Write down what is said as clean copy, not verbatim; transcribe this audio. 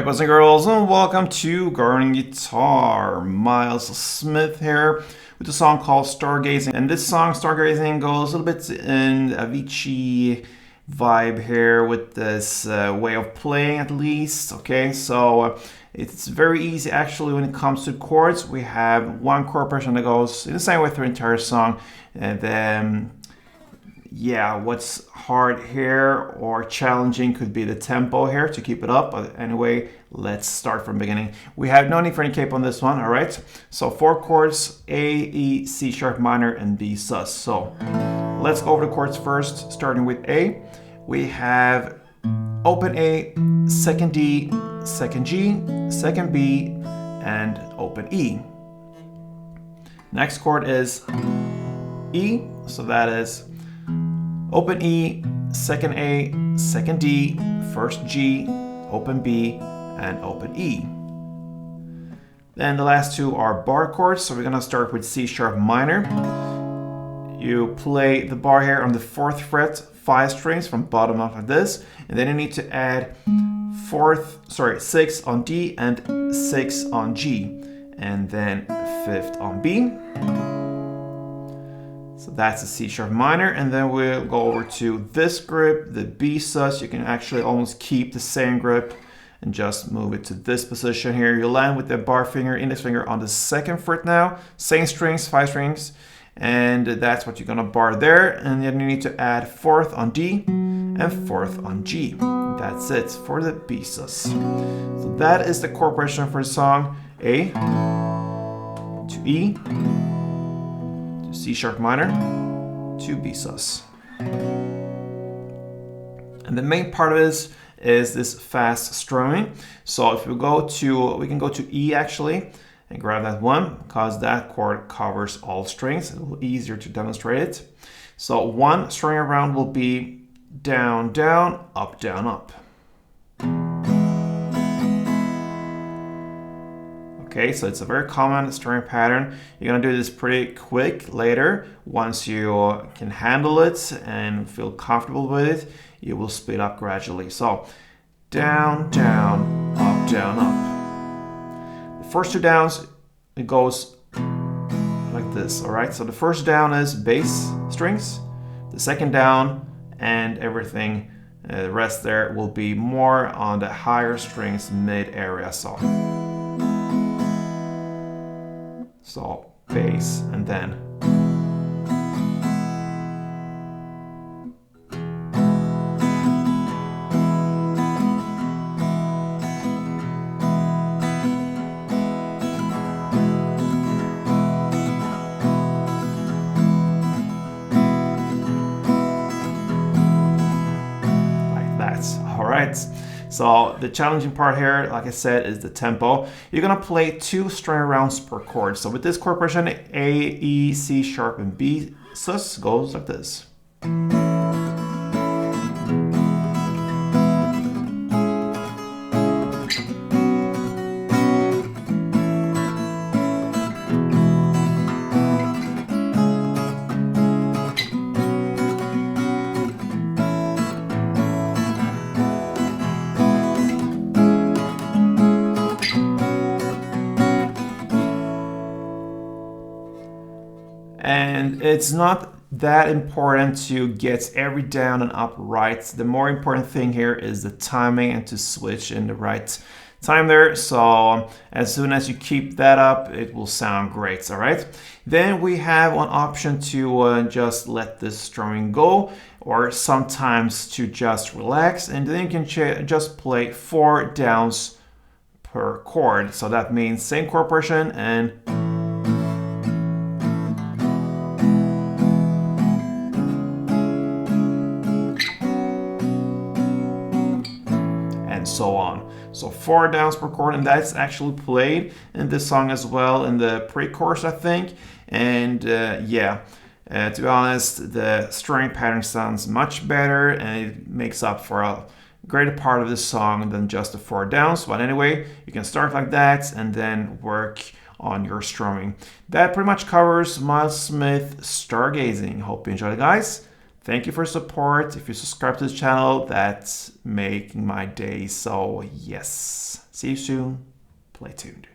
Alright, boys and girls, and welcome to Garden Guitar. Myles Smith here with a song called Stargazing. And this song, Stargazing, goes a little bit in Avicii vibe here with this way of playing at least. Okay, so it's very easy actually when it comes to chords. We have one chord progression that goes in the same way through the entire song, and then yeah, what's hard here or challenging could be the tempo here to keep it up. But anyway, let's start from the beginning. We have no need for any cape on this one, all right? So 4 chords, A, E, C sharp minor, and B sus. So let's go over the chords first, starting with A. We have open A, second D, second G, second B, and open E. Next chord is E, so that is open E, second A, second D, first G, open B, and open E. Then the last two are bar chords, so we're gonna start with C sharp minor. You play the bar here on the 4th fret, 5 strings from bottom up like this, and then you need to add 6 on D and 6 on G, and then 5th on B. So that's a C sharp minor, and then we'll go over to this grip, the B sus. You can actually almost keep the same grip and just move it to this position here. You land with the bar finger, index finger on the 2nd fret now, same strings, 5 strings, and that's what you're gonna bar there. And then you need to add 4th on D and 4th on G. That's it for the B sus. So that is the chord progression for the song: A to E, C sharp minor, to B sus. And the main part of this is this fast strumming. So if we can go to E actually and grab that one, because that chord covers all strings. It's a little easier to demonstrate it. So one string around will be down, down, up, down, up. Okay, so it's a very common string pattern. You're gonna do this pretty quick later. Once you can handle it and feel comfortable with it, you will speed up gradually. So down, down, up, down, up. The first 2 downs, it goes like this, all right? So the first down is bass strings, the second down and everything, the rest there will be more on the higher strings mid area. So bass, and then like that. All right. So the challenging part here, like I said, is the tempo. You're gonna play 2 string rounds per chord. So with this chord progression, A, E, C sharp, and B sus goes like this. And it's not that important to get every down and up right. The more important thing here is the timing and to switch in the right time there. So as soon as you keep that up, it will sound great, all right? Then we have one option to just let this strumming go, or sometimes to just relax, and then you can just play 4 downs per chord. So that means same chord progression and so on. So 4 downs per chord, and that's actually played in this song as well in the pre-chorus, I think. And to be honest, the string pattern sounds much better, and it makes up for a greater part of the song than just the 4 downs. But anyway, you can start like that and then work on your strumming. That pretty much covers Myles Smith Stargazing. Hope you enjoyed it, guys. Thank you for your support. If you subscribe to this channel, that's making my day. So yes. See you soon. Play tuned.